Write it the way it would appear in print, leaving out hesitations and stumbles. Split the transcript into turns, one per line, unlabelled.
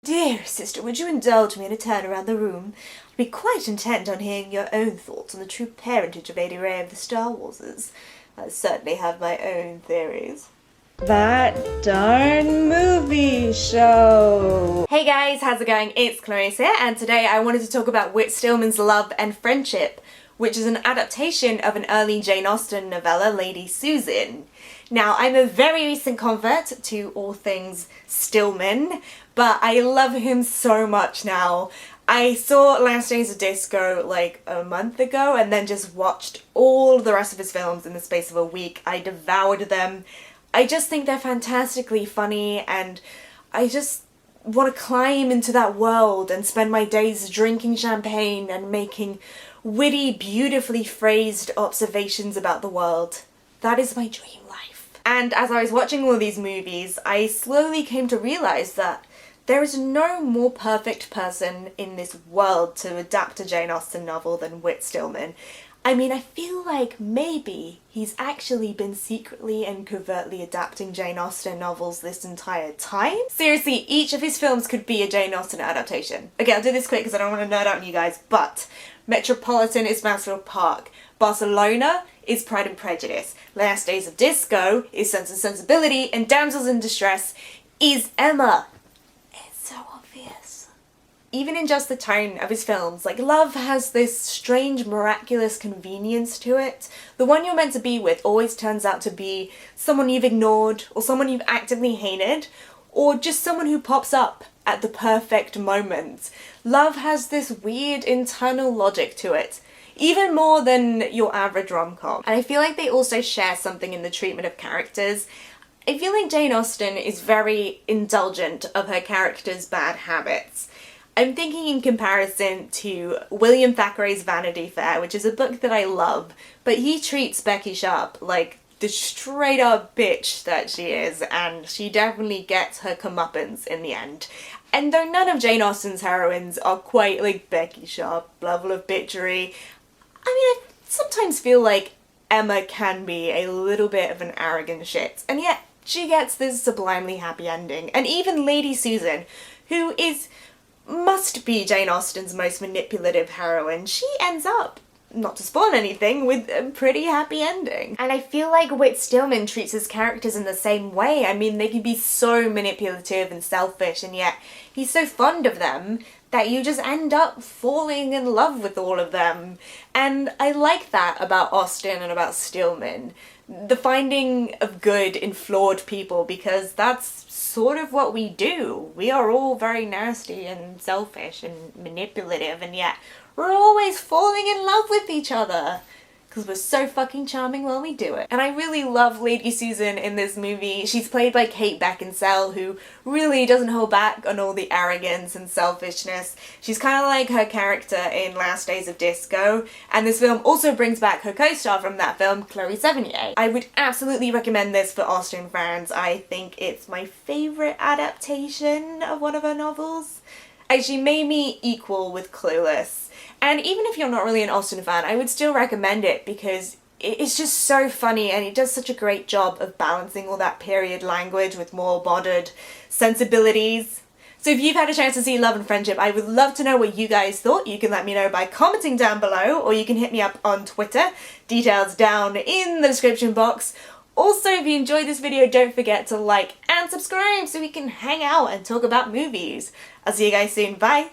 Dear sister, would you indulge me in a turn around the room? I'd be quite intent on hearing your own thoughts on the true parentage of Lady Ray of the Star Warses. I certainly have my own theories.
That darn movie show!
Hey guys, how's it going? It's Clarice here, and today I wanted to talk about Whit Stillman's Love and Friendship, which is an adaptation of an early Jane Austen novella, Lady Susan. Now, I'm a very recent convert to all things Stillman, but I love him so much now. I saw Last Days of Disco like a month ago and then just watched all the rest of his films in the space of a week. I devoured them. I just think they're fantastically funny, and I just want to climb into that world and spend my days drinking champagne and making witty, beautifully phrased observations about the world. That is my dream life. And as I was watching all these movies, I slowly came to realize that there is no more perfect person in this world to adapt a Jane Austen novel than Whit Stillman. I mean, I feel like maybe he's actually been secretly and covertly adapting Jane Austen novels this entire time. Seriously, each of his films could be a Jane Austen adaptation. Okay, I'll do this quick because I don't want to nerd out on you guys, but Metropolitan is Mansfield Park, Barcelona is Pride and Prejudice, Last Days of Disco is Sense and Sensibility, and Damsels in Distress is Emma. It's so obvious. Even in just the tone of his films, like, love has this strange, miraculous convenience to it. The one you're meant to be with always turns out to be someone you've ignored, or someone you've actively hated, or just someone who pops up at the perfect moment. Love has this weird internal logic to it, even more than your average rom-com. And I feel like they also share something in the treatment of characters. I feel like Jane Austen is very indulgent of her characters' bad habits. I'm thinking in comparison to William Thackeray's Vanity Fair, which is a book that I love, but he treats Becky Sharp like the straight up bitch that she is, and she definitely gets her comeuppance in the end. And though none of Jane Austen's heroines are quite like Becky Sharp level of bitchery, I mean, I sometimes feel like Emma can be a little bit of an arrogant shit, and yet she gets this sublimely happy ending. And even Lady Susan, who must be Jane Austen's most manipulative heroine, she ends up, not to spoil anything, with a pretty happy ending. And I feel like Whit Stillman treats his characters in the same way. I mean, they can be so manipulative and selfish, and yet he's so fond of them that you just end up falling in love with all of them. And I like that about Austen and about Stillman. The finding of good in flawed people, because that's sort of what we do. We are all very nasty and selfish and manipulative, and yet we're always falling in love with each other because we're so fucking charming while we do it. And I really love Lady Susan in this movie. She's played by Kate Beckinsale, who really doesn't hold back on all the arrogance and selfishness. She's kind of like her character in Last Days of Disco, and this film also brings back her co-star from that film, Chloe Sevigny. I would absolutely recommend this for Austen fans. I think it's my favourite adaptation of one of her novels. Actually, maybe equal with Clueless. And even if you're not really an Austen fan, I would still recommend it because it's just so funny, and it does such a great job of balancing all that period language with more modern sensibilities. So if you've had a chance to see Love and Friendship, I would love to know what you guys thought. You can let me know by commenting down below, or you can hit me up on Twitter. Details down in the description box. Also, if you enjoyed this video, don't forget to like and subscribe so we can hang out and talk about movies. I'll see you guys soon. Bye!